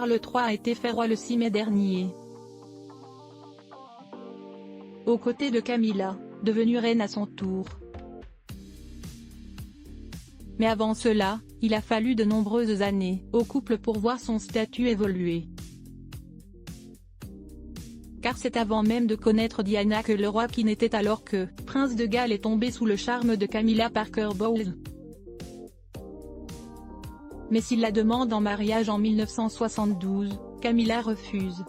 Charles III a été fait roi le 6 mai dernier. Aux côtés de Camilla, devenue reine à son tour. Mais avant cela, il a fallu de nombreuses années au couple pour voir son statut évoluer. Car c'est avant même de connaître Diana que le roi qui n'était alors que prince de Galles est tombé sous le charme de Camilla Parker Bowles. Mais s'il la demande en mariage en 1972, Camilla refuse,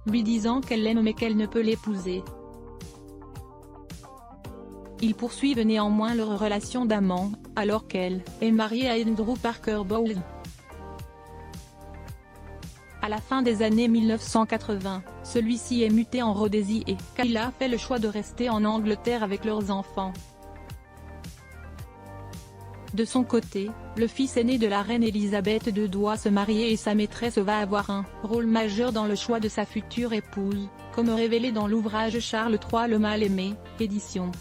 lui disant qu'elle l'aime mais qu'elle ne peut l'épouser. Ils poursuivent néanmoins leur relation d'amant, alors qu'elle est mariée à Andrew Parker Bowles. À la fin des années 1980, celui-ci est muté en Rhodésie et Camilla a fait le choix de rester en Angleterre avec leurs enfants. De son côté, le fils aîné de la reine Elisabeth II doit se marier et sa maîtresse va avoir un rôle majeur dans le choix de sa future épouse, comme révélé dans l'ouvrage Charles III le mal-aimé, édition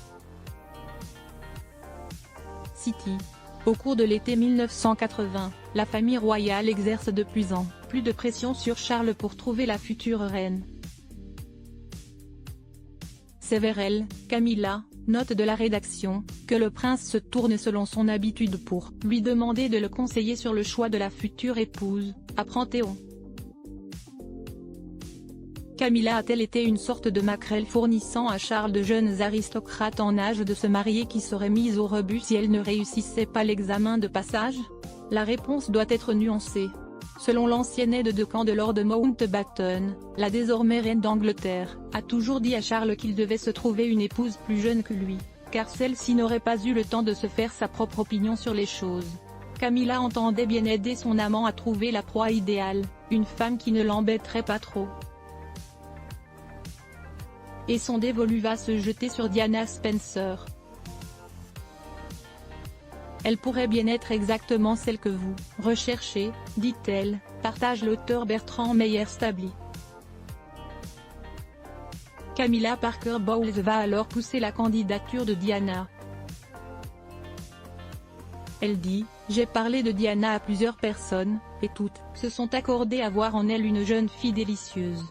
City. Au cours de l'été 1980, la famille royale exerce de plus en plus de pression sur Charles pour trouver la future reine. C'est vers elle, Camilla, note de la rédaction, que le prince se tourne selon son habitude pour lui demander de le conseiller sur le choix de la future épouse, apprend Théon. Camilla a-t-elle été une sorte de maquerelle fournissant à Charles de jeunes aristocrates en âge de se marier qui seraient mises au rebut si elle ne réussissait pas l'examen de passage? La réponse doit être nuancée. Selon l'ancien aide de camp de Lord Mountbatten, la désormais reine d'Angleterre a toujours dit à Charles qu'il devait se trouver une épouse plus jeune que lui, car celle-ci n'aurait pas eu le temps de se faire sa propre opinion sur les choses. Camilla entendait bien aider son amant à trouver la proie idéale, une femme qui ne l'embêterait pas trop. Et son dévolu va se jeter sur Diana Spencer. Elle pourrait bien être exactement celle que vous recherchez, dit-elle, partage l'auteur Bertrand Meyer-Stably. Camilla Parker Bowles va alors pousser la candidature de Diana. Elle dit « J'ai parlé de Diana à plusieurs personnes, et toutes se sont accordées à voir en elle une jeune fille délicieuse.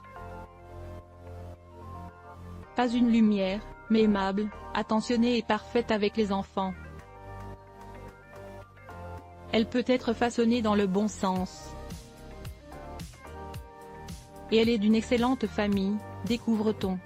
Pas une lumière, mais aimable, attentionnée et parfaite avec les enfants. Elle peut être façonnée dans le bon sens. Et elle est d'une excellente famille, découvre-t-on.